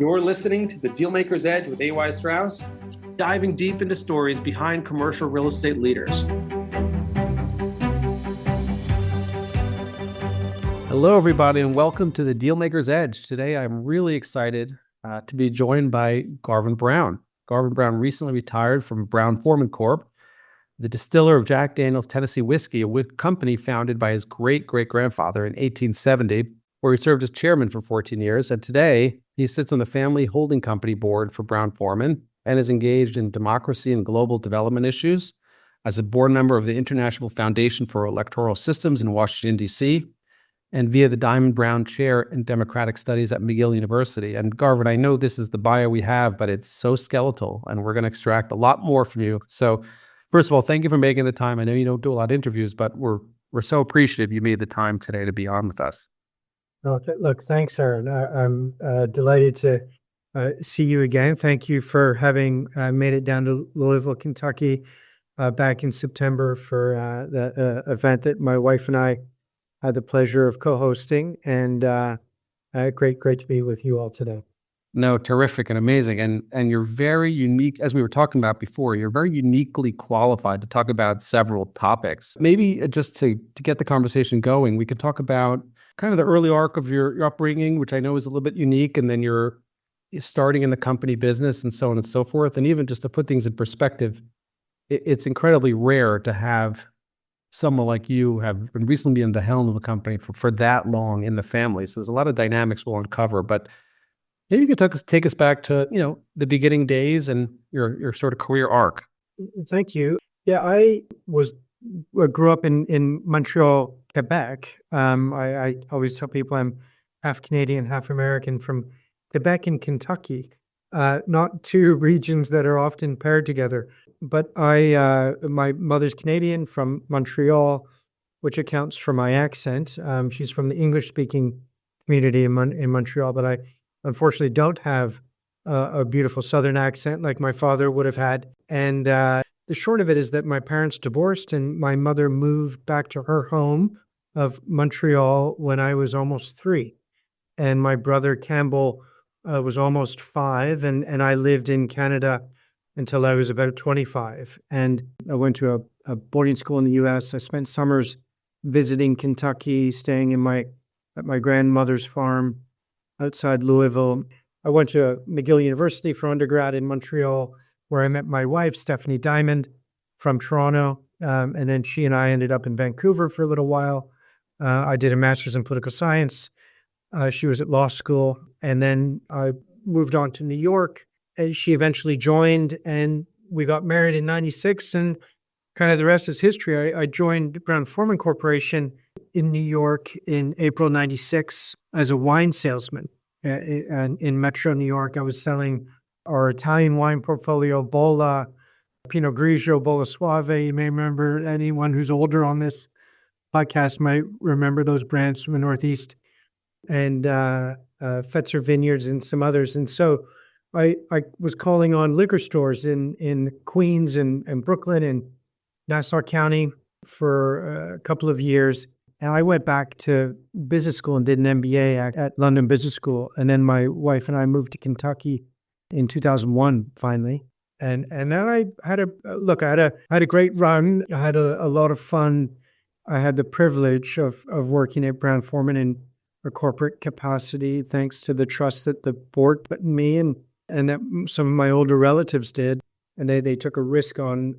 You're listening to the Dealmakers Edge with A.Y. Strauss, diving deep into stories behind commercial real estate leaders. Hello, everybody, and welcome to the Dealmakers Edge. Today, I'm really excited to be joined by Garvin Brown. Garvin Brown recently retired from Brown-Forman Corp., the distiller of Jack Daniel's Tennessee whiskey, a company founded by his great-great-grandfather in 1870, where he served as chairman for 14 years. And today, he sits on the family holding company board for Brown-Forman and is engaged in democracy and global development issues as a board member of the International Foundation for Electoral Systems in Washington, D.C., and via the Diamond Brown Chair in Democratic Studies at McGill University. And Garvin, I know this is the bio we have, but it's so skeletal, and we're going to extract a lot more from you. So first of all, thank you for making the time. I know you don't do a lot of interviews, but we're so appreciative you made the time today to be on with us. Look, thanks, Aaron. I'm delighted to see you again. Thank you for having made it down to Louisville, Kentucky back in September for the event that my wife and I had the pleasure of co-hosting. And great to be with you all today. No, terrific and amazing. And you're very unique, as we were talking about before, you're very uniquely qualified to talk about several topics. Maybe just to get the conversation going, we could talk about kind of the early arc of your upbringing, which I know is a little bit unique, and then you're starting in the company business and so on and so forth. And even just to put things in perspective, it's incredibly rare to have someone like you have been recently in the helm of a company for that long in the family. So there's a lot of dynamics we'll uncover, but maybe you could take us back to, the beginning days and your sort of career arc. Thank you. Yeah, I grew up in Montreal, Quebec. I always tell people I'm half Canadian, half American, from Quebec and Kentucky, not two regions that are often paired together. But my mother's Canadian from Montreal, which accounts for my accent. She's from the English-speaking community in Montreal, but I unfortunately don't have a beautiful Southern accent like my father would have had. And the short of it is that my parents divorced and my mother moved back to her home of Montreal when I was almost 3. And my brother Campbell was almost 5. And I lived in Canada until I was about 25. And I went to a boarding school in the U.S. I spent summers visiting Kentucky, staying at my grandmother's farm outside Louisville. I went to McGill University for undergrad in Montreal, where I met my wife, Stephanie Diamond, from Toronto. And then she and I ended up in Vancouver for a little while. I did a master's in political science. She was at law school. And then I moved on to New York. And she eventually joined, and we got married in 96. And kind of the rest is history. I joined Brown-Forman Corporation in New York in April 96 as a wine salesman. And in Metro New York, I was selling our Italian wine portfolio, Bolla, Pinot Grigio, Bolla Suave. You may remember, anyone who's older on this podcast might remember those brands from the Northeast, and Fetzer Vineyards and some others. And so I was calling on liquor stores in Queens and Brooklyn and Nassau County for a couple of years. And I went back to business school and did an MBA at London Business School. And then my wife and I moved to Kentucky in 2001, finally. And then I had a great run. I had a lot of fun. I had the privilege of working at Brown-Forman in a corporate capacity, thanks to the trust that the board put in me and that some of my older relatives did. And they took a risk on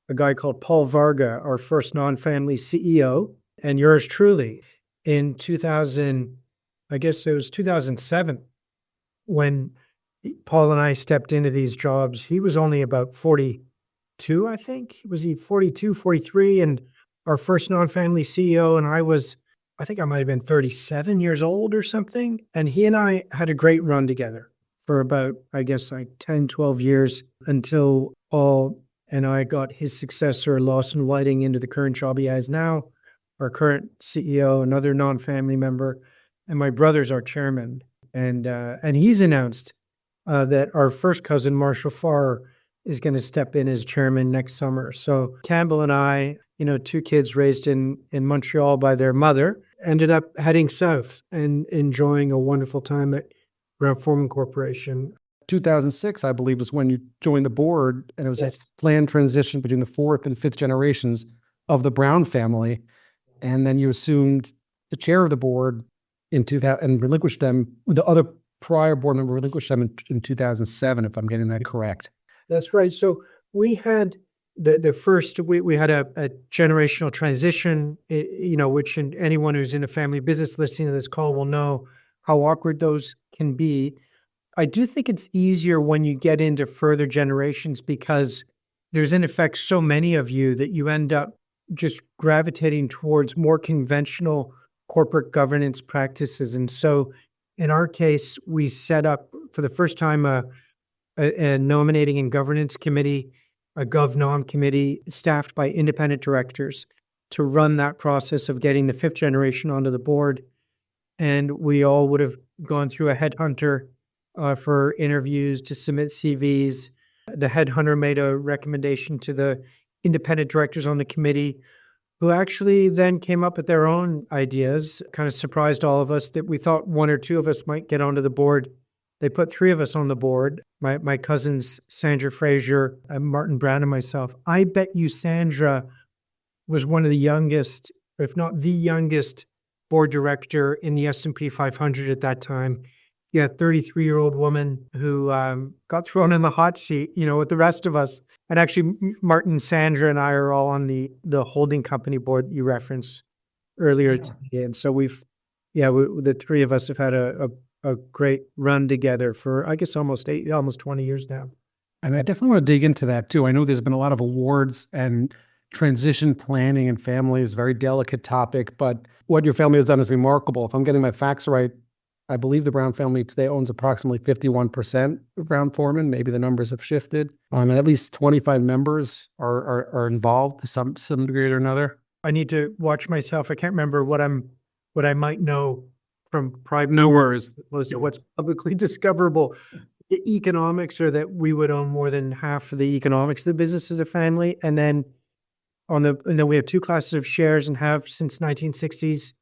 a guy called Paul Varga, our first non-family CEO, and yours truly. In 2000, I guess it was 2007, when Paul and I stepped into these jobs. He was only about 42, I think. Was he 42, 43? And our first non-family CEO, and I think I might have been 37 years old or something. And he and I had a great run together for about, I guess, like 10, 12 years, until Paul and I got his successor, Lawson Whiting, into the current job he has now, our current CEO, another non-family member, and my brother's our chairman. And he's announced that our first cousin, Marshall Farr, is going to step in as chairman next summer. So Campbell and I, 2 kids raised in Montreal by their mother, ended up heading south and enjoying a wonderful time at Brown-Forman Corporation. 2006, I believe, was when you joined the board, and it was Yes. a planned transition between the fourth and fifth generations of the Brown family. And then you assumed the chair of the board in 2000 and relinquished them. The other prior board member relinquished them in 2007, if I'm getting that correct. That's right. So we had the first, we had a generational transition, which anyone who's in a family business listening to this call will know how awkward those can be. I do think it's easier when you get into further generations because there's in effect so many of you that you end up just gravitating towards more conventional corporate governance practices. And so in our case, we set up for the first time a nominating and governance committee, a GovNom committee staffed by independent directors to run that process of getting the fifth generation onto the board. And we all would have gone through a headhunter for interviews to submit CVs. The headhunter made a recommendation to the independent directors on the committee, who actually then came up with their own ideas, kind of surprised all of us that we thought one or two of us might get onto the board. They put three of us on the board, my cousins, Sandra Frazier, Martin Brown, and myself. I bet you Sandra was one of the youngest, if not the youngest, board director in the S&P 500 at that time. Yeah, 33-year-old woman who got thrown in the hot seat, with the rest of us. And actually, Martin, Sandra, and I are all on the holding company board that you referenced earlier today. And so the three of us have had a great run together for, I guess, almost 20 years now. And I definitely want to dig into that too. I know there's been a lot of awards, and transition planning and family is a very delicate topic, but what your family has done is remarkable. If I'm getting my facts right, I believe the Brown family today owns approximately 51% of Brown-Forman. Maybe the numbers have shifted. And at least 25 members are involved to some degree or another. I need to watch myself. I can't remember what I might know from private. No worries. Opposed to what's publicly discoverable. The economics are that we would own more than half of the economics of the business as a family, and then we have two classes of shares and have since 1960s,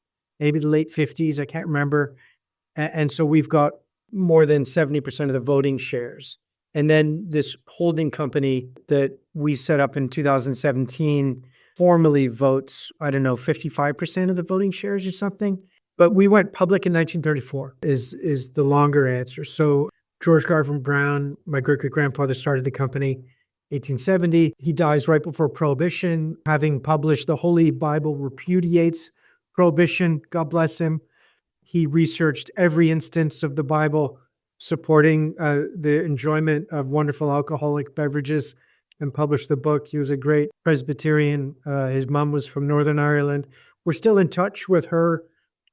maybe the late 50s. I can't remember. And so we've got more than 70% of the voting shares. And then this holding company that we set up in 2017 formally votes, 55% of the voting shares or something. But we went public in 1934 is the longer answer. So George Garvin Brown, my great-great-grandfather, started the company 1870. He dies right before Prohibition, having published the Holy Bible repudiates Prohibition. God bless him. He researched every instance of the Bible supporting the enjoyment of wonderful alcoholic beverages and published the book. He was a great Presbyterian. His mom was from Northern Ireland. We're still in touch with her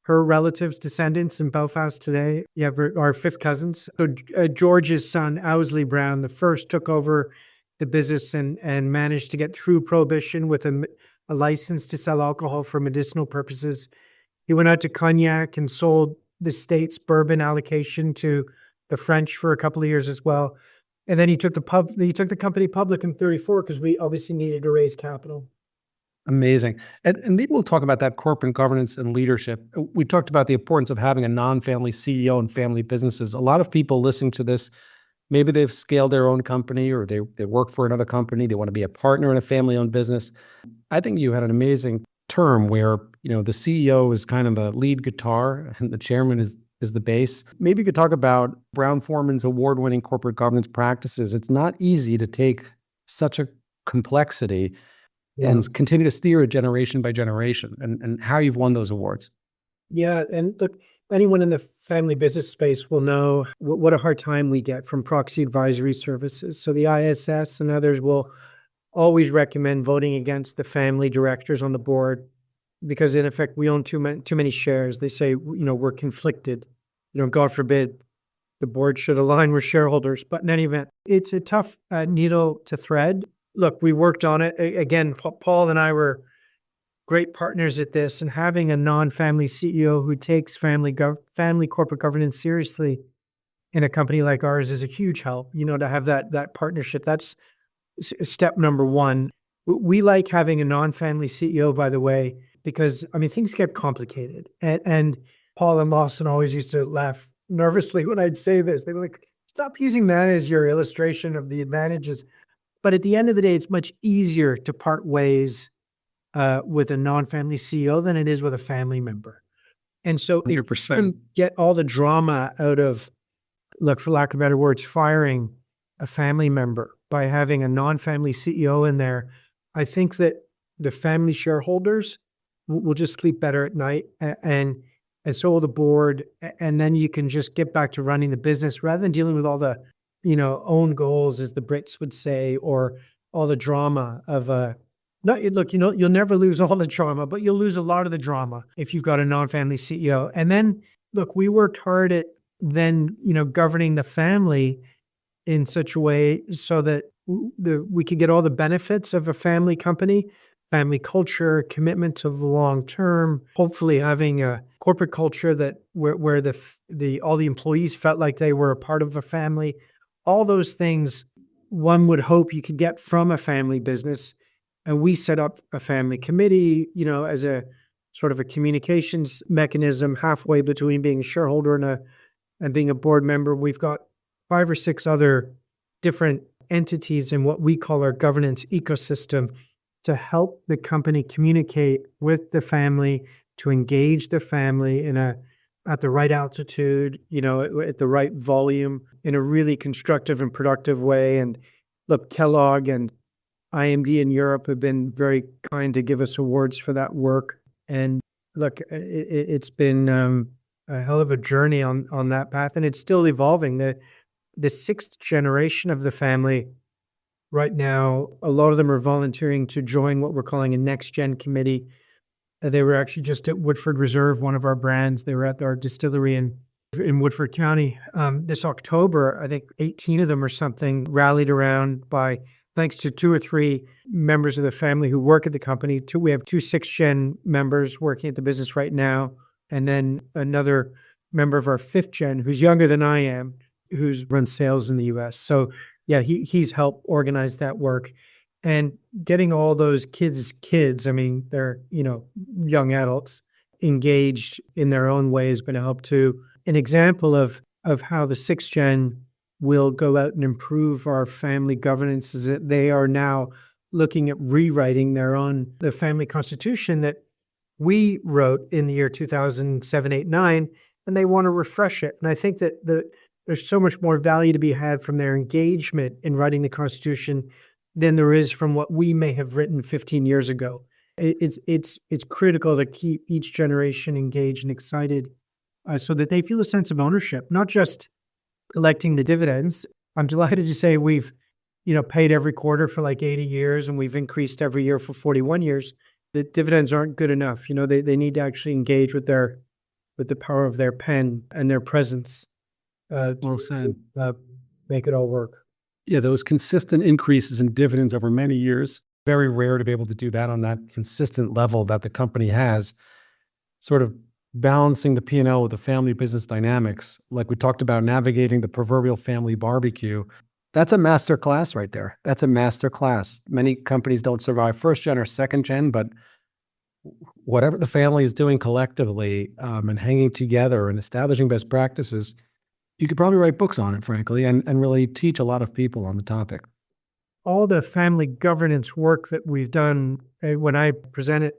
relatives, descendants in Belfast today. You have our fifth cousins. So George's son, Owsley Brown, the first, took over the business and managed to get through Prohibition with a license to sell alcohol for medicinal purposes. He went out to cognac and sold the state's bourbon allocation to the French for a couple of years as well. And then he took the company public in 1934 because we obviously needed to raise capital. Amazing. And maybe we'll talk about that corporate governance and leadership. We talked about the importance of having a non-family CEO in family businesses. A lot of people listening to this, maybe they've scaled their own company or they work for another company. They want to be a partner in a family-owned business. I think you had an amazing term where, the CEO is kind of the lead guitar and the chairman is the bass. Maybe you could talk about Brown-Forman's award-winning corporate governance practices. It's not easy to take such a complexity and continue to steer it generation by generation, and how you've won those awards. Yeah, and look, anyone in the family business space will know what a hard time we get from proxy advisory services. So the ISS and others will always recommend voting against the family directors on the board because, in effect, we own too many shares. They say, we're conflicted. God forbid the board should align with shareholders. But in any event, it's a tough needle to thread. Look, we worked on it. Again, Paul and I were great partners at this, and having a non-family CEO who takes family corporate governance seriously in a company like ours is a huge help, to have that partnership. That's step number one. We like having a non-family CEO, by the way, because, things get complicated. And Paul and Lawson always used to laugh nervously when I'd say this. They were like, stop using that as your illustration of the advantages. But at the end of the day, it's much easier to part ways with a non-family CEO than it is with a family member. And so if you 100%. can get all the drama out of, look, for lack of better words, firing a family member by having a non-family CEO in there, I think that the family shareholders will just sleep better at night, and so will the board. And then you can just get back to running the business rather than dealing with all the, own goals, as the Brits would say, or all the drama of look, you'll never lose all the drama, but you'll lose a lot of the drama if you've got a non-family CEO. And then, look, we worked hard at then, governing the family in such a way so that we could get all the benefits of a family company, family culture, commitment to the long term, hopefully having a corporate culture that where all the employees felt like they were a part of a family. All those things one would hope you could get from a family business. And we set up a family committee, as a sort of a communications mechanism halfway between being a shareholder and being a board member. We've got 5 or 6 other different entities in what we call our governance ecosystem to help the company communicate with the family, to engage the family at the right altitude, at the right volume, in a really constructive and productive way. And look, Kellogg and IMD in Europe have been very kind to give us awards for that work. And look, it's been a hell of a journey on that path, and it's still evolving. The 6th generation of the family right now, a lot of them are volunteering to join what we're calling a next gen committee. They were actually just at Woodford Reserve, one of our brands. They were at our distillery in Woodford County this October. I think 18 of them or something rallied around thanks to 2 or 3 members of the family who work at the company. We have 2 6th-gen members working at the business right now, and then another member of our 5th gen who's younger than I am, who's run sales in the U.S. So yeah, he's helped organize that work. And getting all those kids, I mean, they're, young adults, engaged in their own way has been a help too. An example of how the 6th gen will go out and improve our family governance is that they are now looking at rewriting the family constitution that we wrote in the year 2007, 8, 9, and they want to refresh it. And I think that there's so much more value to be had from their engagement in writing the Constitution than there is from what we may have written 15 years ago. It's critical to keep each generation engaged and excited so that they feel a sense of ownership, not just collecting the dividends. I'm delighted to say we've, paid every quarter for like 80 years, and we've increased every year for 41 years. The dividends aren't good enough. They need to actually engage with the power of their pen and their presence. Well said. Make it all work. Yeah, those consistent increases in dividends over many years, very rare to be able to do that on that consistent level that the company has, sort of balancing the P&L with the family business dynamics, like we talked about, navigating the proverbial family barbecue. That's a master class right there. That's a master class. Many companies don't survive 1st gen or 2nd gen, but whatever the family is doing collectively and hanging together and establishing best practices, you could probably write books on it, frankly, and really teach a lot of people on the topic. All the family governance work that we've done, when I present it,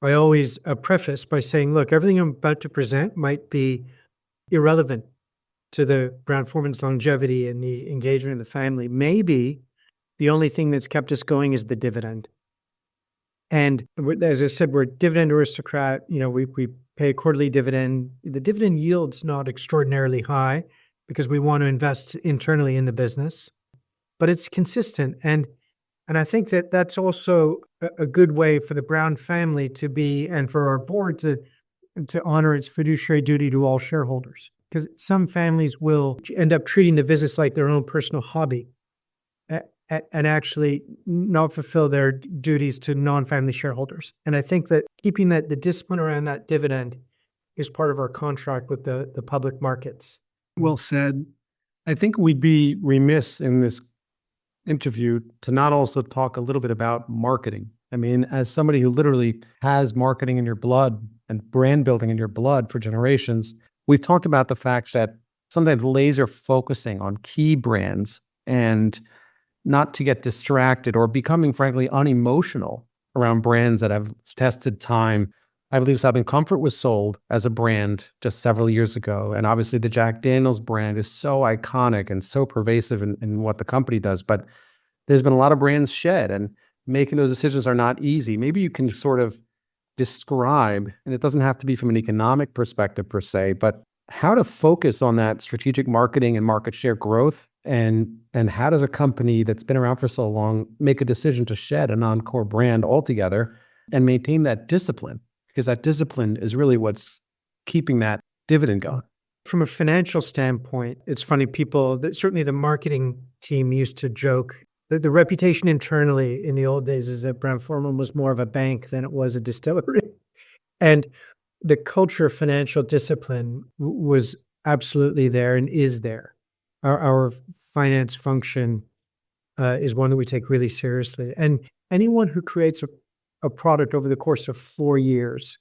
I always preface by saying, look, everything I'm about to present might be irrelevant to the Brown-Forman's longevity and the engagement of the family. Maybe the only thing that's kept us going is the dividend. And as I said, we're a dividend aristocrat. We pay a quarterly dividend. The dividend yield's not extraordinarily high because we want to invest internally in the business, but it's consistent. And I think that that's also a good way for the Brown family to be, and for our board to honor its fiduciary duty to all shareholders. Because some families will end up treating the business like their own personal hobby and actually not fulfill their duties to non-family shareholders. And I think that keeping the discipline around that dividend is part of our contract with the public markets. Well said. I think we'd be remiss in this interview to not also talk a little bit about marketing. I mean, as somebody who literally has marketing in your blood and brand building in your blood for generations, we've talked about the fact that sometimes laser focusing on key brands and not to get distracted or becoming, frankly, unemotional around brands that have tested time. I believe Southern Comfort was sold as a brand just several years ago. And obviously the Jack Daniels brand is so iconic and so pervasive in what the company does. But there's been a lot of brands shed, and making those decisions are not easy. Maybe you can sort of describe, and it doesn't have to be from an economic perspective per se, but how to focus on that strategic marketing and market share growth, and how does a company that's been around for so long make a decision to shed a non-core brand altogether and maintain that discipline? Because that discipline is really what's keeping that dividend going. From a financial standpoint, it's funny, certainly the marketing team used to joke that the reputation internally in the old days is that Brown-Forman was more of a bank than it was a distillery. And the culture of financial discipline was absolutely there and is there. Our finance function is one that we take really seriously. And anyone who creates a product over the course of 4 years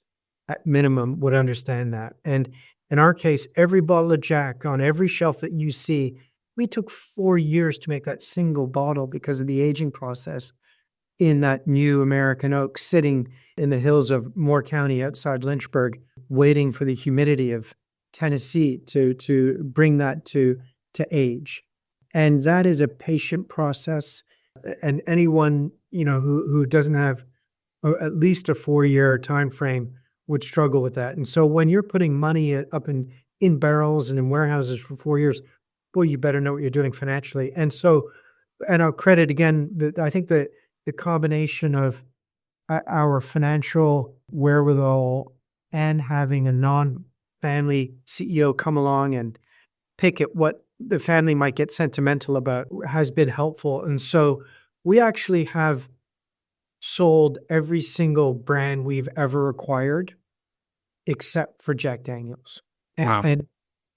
at minimum would understand that. And in our case, every bottle of Jack on every shelf that you see, we took 4 years to make that single bottle because of the aging process in that new American oak sitting in the hills of Moore County outside Lynchburg, waiting for the humidity of Tennessee to bring that to age. And that is a patient process. And anyone, who doesn't have at least a 4-year time frame would struggle with that. And so when you're putting money up in barrels and in warehouses for 4 years, boy, you better know what you're doing financially. And so, and I'll credit again, I think that the combination of our financial wherewithal and having a non-family CEO come along and pick at what the family might get sentimental about has been helpful. And so we actually have sold every single brand we've ever acquired except for Jack Daniels. Wow.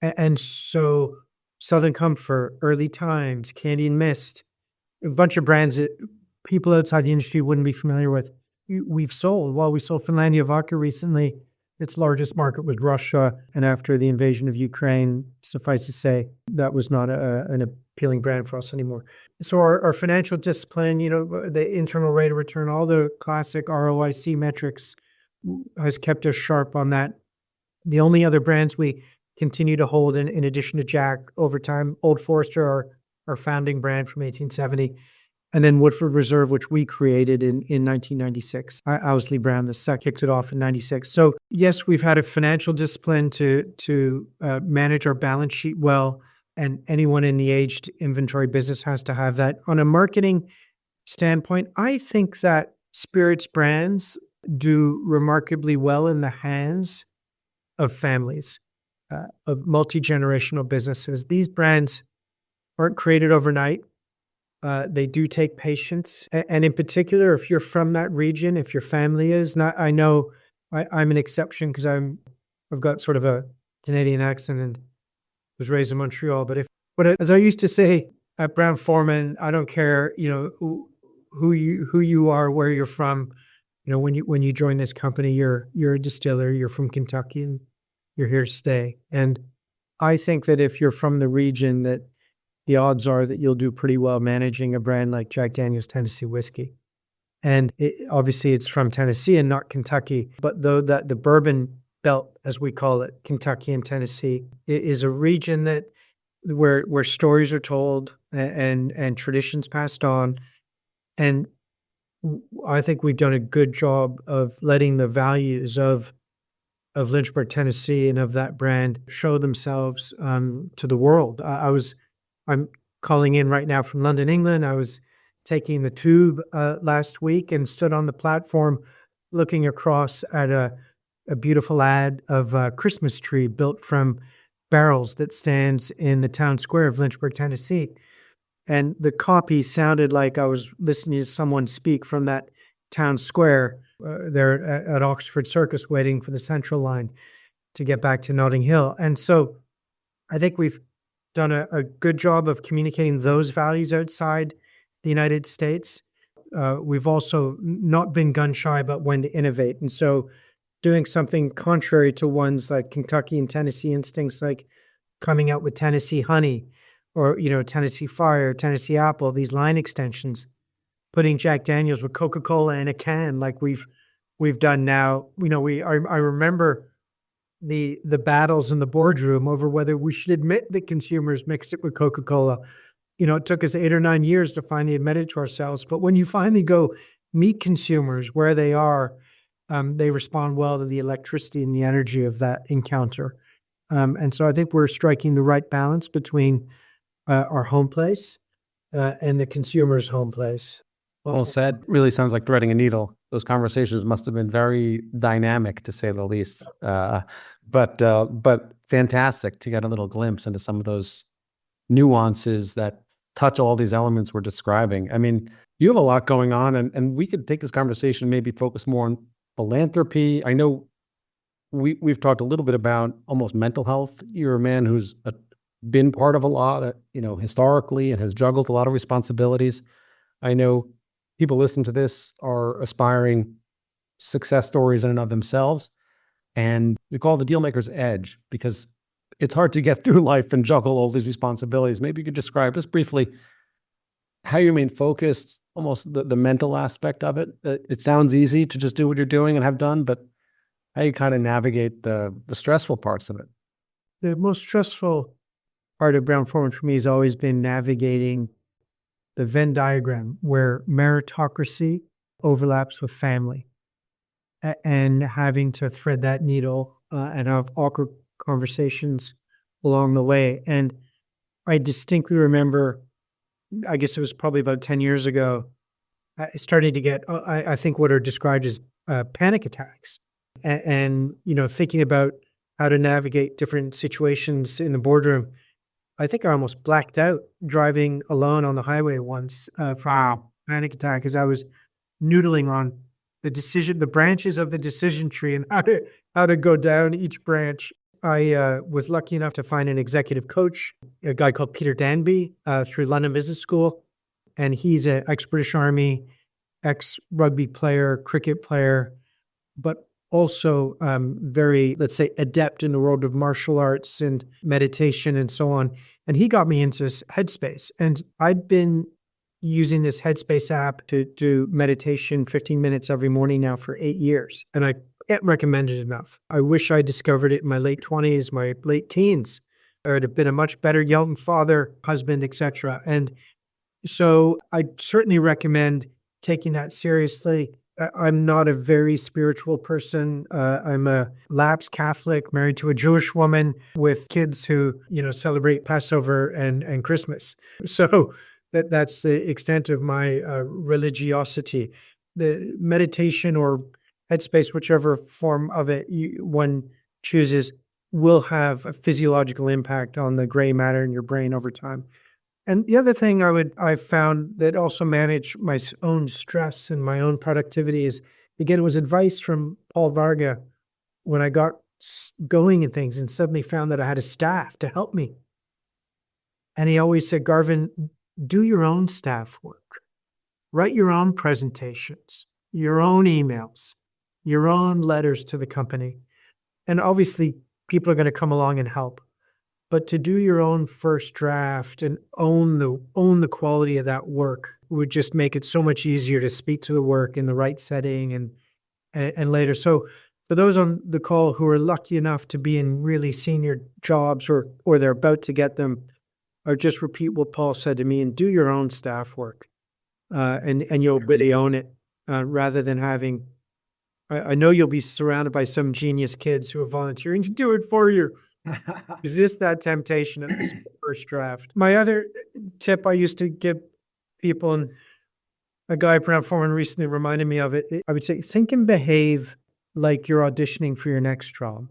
And so Southern Comfort, Early Times, Candy and Mist, a bunch of brands that people outside the industry wouldn't be familiar with, we've sold. Well, we sold Finlandia vodka recently. Its largest market was Russia. And after the invasion of Ukraine, suffice to say, that was not an appealing brand for us anymore. So our financial discipline, the internal rate of return, all the classic ROIC metrics has kept us sharp on that. The only other brands we continue to hold in addition to Jack over time, Old Forester, our founding brand from 1870, and then Woodford Reserve, which we created in 1996. Owsley Brown, the sec, kicks it off in 96. So yes, we've had a financial discipline to manage our balance sheet well, and anyone in the aged inventory business has to have that. On a marketing standpoint, I think that spirits brands do remarkably well in the hands of families, of multi-generational businesses. These brands aren't created overnight. They do take patience. And in particular, if you're from that region, if your family is not, I know I'm an exception because I've got sort of a Canadian accent and was raised in Montreal. But as I used to say at Brown-Forman, I don't care, who you are, where you're from. When you join this company, you're a distiller, you're from Kentucky, and you're here to stay. And I think that if you're from the region, that the odds are that you'll do pretty well managing a brand like Jack Daniel's Tennessee Whiskey. And obviously it's from Tennessee and not Kentucky, but though that the bourbon belt, as we call it, Kentucky and Tennessee, is a region that where stories are told and traditions passed on. And I think we've done a good job of letting the values of Lynchburg, Tennessee, and of that brand show themselves to the world. I'm calling in right now from London, England. I was taking the tube last week and stood on the platform looking across at a beautiful ad of a Christmas tree built from barrels that stands in the town square of Lynchburg, Tennessee. And the copy sounded like I was listening to someone speak from that town square there at Oxford Circus, waiting for the Central Line to get back to Notting Hill. And so I think we've done a good job of communicating those values outside the United States. We've also not been gun shy about when to innovate. And so doing something contrary to one's like Kentucky and Tennessee instincts, like coming out with Tennessee honey or, Tennessee fire, Tennessee apple, these line extensions, putting Jack Daniels with Coca-Cola in a can like we've done now. I remember the battles in the boardroom over whether we should admit that consumers mixed it with Coca-Cola. It took us 8 or 9 years to finally admit it to ourselves. But when you finally go meet consumers where they are, they respond well to the electricity and the energy of that encounter. And so I think we're striking the right balance between our home place and the consumer's home place. Well said. Really sounds like threading a needle. Those conversations must have been very dynamic, to say the least. But fantastic to get a little glimpse into some of those nuances that touch all these elements we're describing. I mean, you have a lot going on, and we could take this conversation, maybe focus more on philanthropy. I know we've talked a little bit about almost mental health. You're a man who's been part of a lot, historically, and has juggled a lot of responsibilities. I know people listening to this are aspiring success stories in and of themselves. And we call it the Dealmakers Edge because it's hard to get through life and juggle all these responsibilities. Maybe you could describe just briefly how you remain focused, almost the mental aspect of it. It sounds easy to just do what you're doing and have done, but how you kind of navigate the stressful parts of it. The most stressful part of Brown-Forman for me has always been navigating the Venn diagram where meritocracy overlaps with family and having to thread that needle and have awkward conversations along the way. And I distinctly remember, I guess it was probably about 10 years ago, I started to get, I think what are described as panic attacks. And, thinking about how to navigate different situations in the boardroom. I think I almost blacked out driving alone on the highway once from a panic attack as I was noodling on the branches of the decision tree and how to go down each branch. I was lucky enough to find an executive coach, a guy called Peter Danby through London Business School. And he's an ex-British Army, ex-rugby player, cricket player, but also very, let's say, adept in the world of martial arts and meditation and so on. And he got me into Headspace. And I'd been using this Headspace app to do meditation 15 minutes every morning now for 8 years. And I can't recommend it enough. I wish I discovered it in my late 20s, my late teens. I would have been a much better young father, husband, etc. And so I certainly recommend taking that seriously. I'm not a very spiritual person. I'm a lapsed Catholic married to a Jewish woman with kids who, celebrate Passover and Christmas. So that's the extent of my religiosity. The meditation or Headspace, whichever form of it one chooses, will have a physiological impact on the gray matter in your brain over time. And the other thing I've found that also manage my own stress and my own productivity is, again, it was advice from Paul Varga when I got going in things and suddenly found that I had a staff to help me. And he always said, Garvin, do your own staff work. Write your own presentations, your own emails, your own letters to the company. And obviously, people are going to come along and help. But to do your own first draft and own the quality of that work would just make it so much easier to speak to the work in the right setting and later. So for those on the call who are lucky enough to be in really senior jobs or they're about to get them, or just repeat what Paul said to me and do your own staff work, and you'll really own it rather than having. I know you'll be surrounded by some genius kids who are volunteering to do it for you. Resist that temptation at the first draft. My other tip I used to give people, and a guy at Brown-Forman recently reminded me of it, I would say, think and behave like you're auditioning for your next job.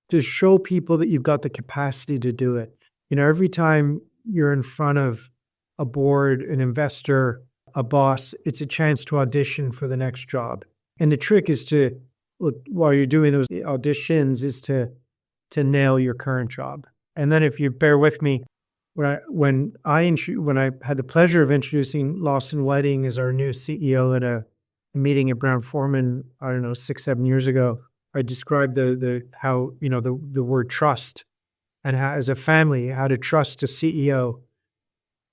To show people that you've got the capacity to do it. Every time you're in front of a board, an investor, a boss, it's a chance to audition for the next job. And the trick is to, while you're doing those auditions, is to nail your current job. And then if you bear with me, when I had the pleasure of introducing Lawson Whiting as our new CEO at a meeting at Brown-Forman, 6-7 years ago, I described the how, the word trust, and how, as a family, how to trust a CEO.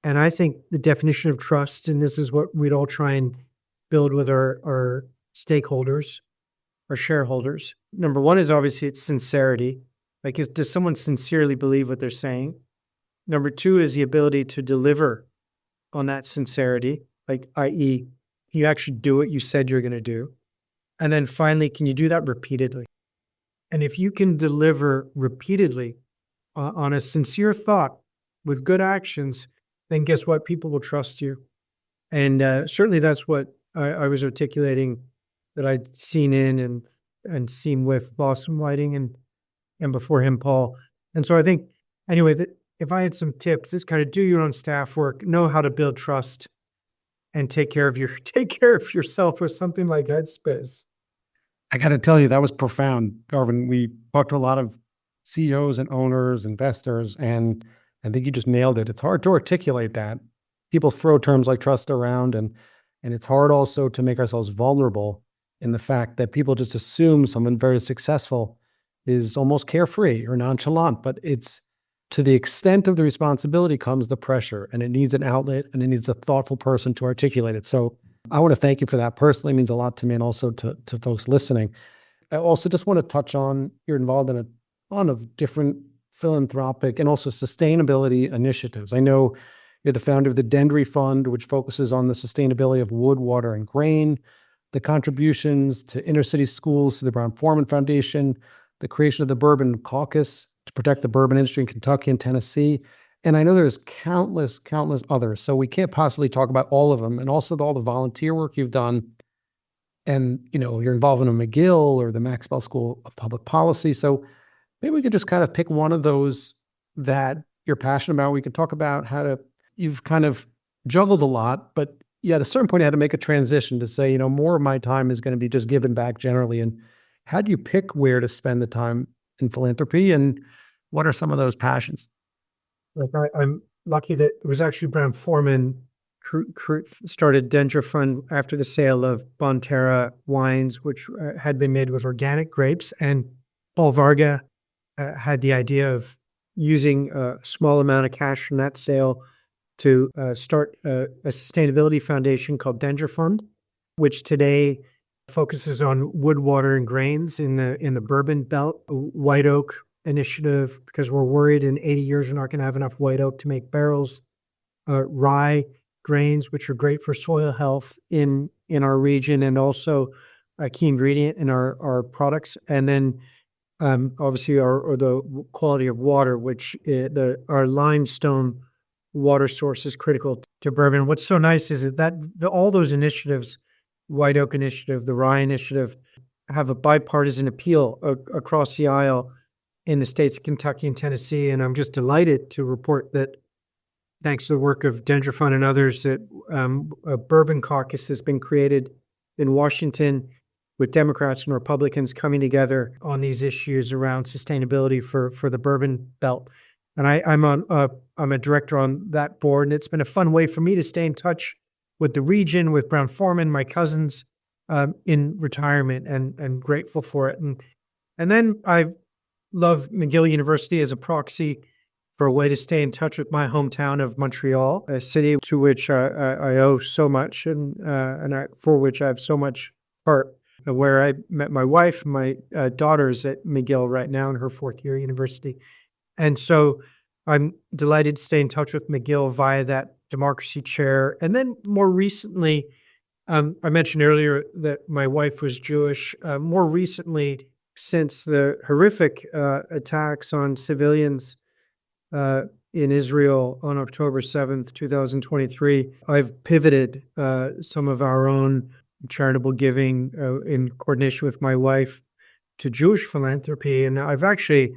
And I think the definition of trust, and this is what we'd all try and build with our stakeholders, our shareholders. Number one is obviously it's sincerity. Like, does someone sincerely believe what they're saying? Number two is the ability to deliver on that sincerity, like, i.e., can you actually do what you said you're going to do? And then finally, can you do that repeatedly? And if you can deliver repeatedly on a sincere thought with good actions, then guess what? People will trust you. And certainly that's what I was articulating, that I'd seen in and seen with Blossom Lighting and before him, Paul. And so I think, anyway, that if I had some tips, it's kind of do your own staff work, know how to build trust, and take care of yourself with something like Headspace. I got to tell you, that was profound, Garvin. We talked to a lot of CEOs and owners, investors, and I think you just nailed it. It's hard to articulate that. People throw terms like trust around, and it's hard also to make ourselves vulnerable in the fact that people just assume someone very successful is almost carefree or nonchalant, but it's to the extent of the responsibility comes the pressure, and it needs an outlet, and it needs a thoughtful person to articulate it. So I want to thank you for that. Personally, it means a lot to me and also to folks listening. I also just want to touch on you're involved in a ton of different philanthropic and also sustainability initiatives. I know you're the founder of the Dendry Fund, which focuses on the sustainability of wood, water, and grain, the contributions to inner city schools to the Brown-Forman Foundation, the creation of the Bourbon Caucus to protect the bourbon industry in Kentucky and Tennessee. And I know there's countless others. So we can't possibly talk about all of them, and also all the volunteer work you've done. And, you're involved in a McGill or the Maxwell School of Public Policy. So maybe we could just kind of pick one of those that you're passionate about. We could talk about you've kind of juggled a lot, but at a certain point, you had to make a transition to say, more of my time is going to be just given back generally. And how do you pick where to spend the time in philanthropy, and what are some of those passions? Like, I'm lucky that it was actually Brown-Forman started Dendra Fund after the sale of Bonterra wines, which had been made with organic grapes. And Paul Varga had the idea of using a small amount of cash from that sale to start a sustainability foundation called Dendra Fund, which today focuses on wood, water, and grains in the bourbon belt, white oak initiative, because we're worried in 80 years we're not going to have enough white oak to make barrels, rye grains, which are great for soil health in our region, and also a key ingredient in our products. And then obviously the quality of water, which our limestone water source is critical to bourbon. What's so nice is that all those initiatives, White Oak Initiative, the Rye Initiative, have a bipartisan appeal across the aisle in the states of Kentucky and Tennessee. And I'm just delighted to report that, thanks to the work of Dendra Fund and others, that a bourbon caucus has been created in Washington with Democrats and Republicans coming together on these issues around sustainability for the bourbon belt. And I'm a director on that board, and it's been a fun way for me to stay in touch with the region, with Brown-Forman, my cousins in retirement, and grateful for it. And then I love McGill University as a proxy for a way to stay in touch with my hometown of Montreal, a city to which I owe so much, and for which I have so much heart. Where I met my wife, my daughter's at McGill right now in her fourth year university. And so I'm delighted to stay in touch with McGill via that democracy chair. And then more recently, I mentioned earlier that my wife was Jewish. More recently, since the horrific attacks on civilians in Israel on October 7th, 2023, I've pivoted some of our own charitable giving in coordination with my wife to Jewish philanthropy. And I've actually,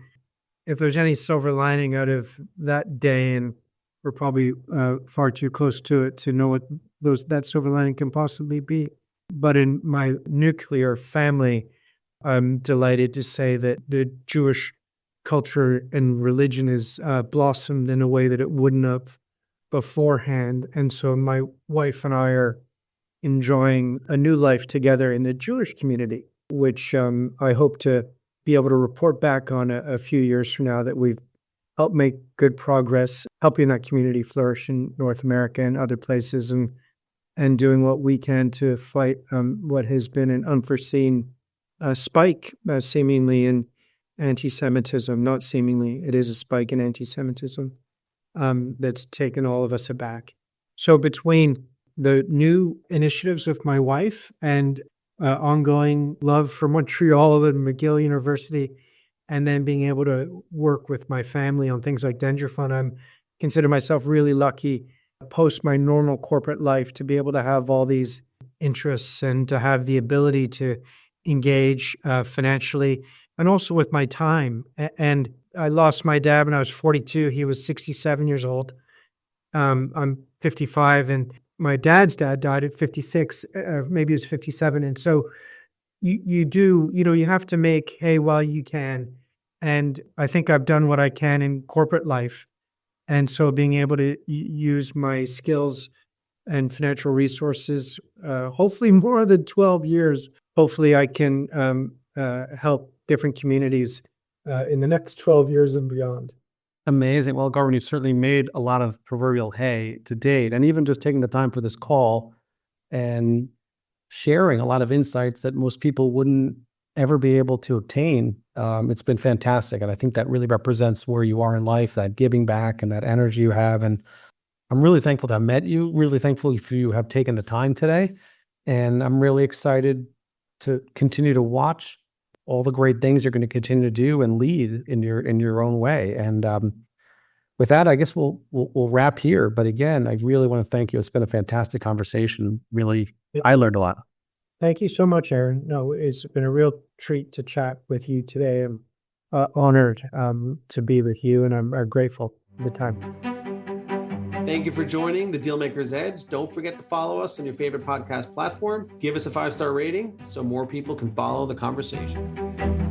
if there's any silver lining out of that day, and we're probably far too close to it to know what that silver lining can possibly be. But in my nuclear family, I'm delighted to say that the Jewish culture and religion has blossomed in a way that it wouldn't have beforehand. And so my wife and I are enjoying a new life together in the Jewish community. which I hope to be able to report back on a few years from now that we've helped make good progress, helping that community flourish in North America and other places, and doing what we can to fight what has been an unforeseen spike, seemingly in anti-Semitism. Not seemingly, it is a spike in anti-Semitism that's taken all of us aback. So between the new initiatives with my wife and ongoing love for Montreal and McGill University, and then being able to work with my family on things like Danger Fund, I consider myself really lucky post my normal corporate life to be able to have all these interests and to have the ability to engage financially and also with my time. And I lost my dad when I was 42. He was 67 years old. I'm 55, and my dad's dad died at 56, maybe he was 57. And so you have to make hay while you can. And I think I've done what I can in corporate life. And so being able to use my skills and financial resources, hopefully more than 12 years, hopefully I can help different communities in the next 12 years and beyond. Amazing. Well, Garvin, you've certainly made a lot of proverbial hay to date, and even just taking the time for this call and sharing a lot of insights that most people wouldn't ever be able to obtain. It's been fantastic. And I think that really represents where you are in life, that giving back and that energy you have. And I'm really thankful to have met you, really thankful for you have taken the time today. And I'm really excited to continue to watch all the great things you're going to continue to do and lead in your own way. And with that, I guess we'll wrap here. But again, I really want to thank you. It's been a fantastic conversation. Really, I learned a lot. Thank you so much, Aaron. No, it's been a real treat to chat with you today. I'm honored to be with you, and I'm grateful for the time. Thank you for joining the Dealmakers Edge. Don't forget to follow us on your favorite podcast platform. Give us a 5-star rating so more people can follow the conversation.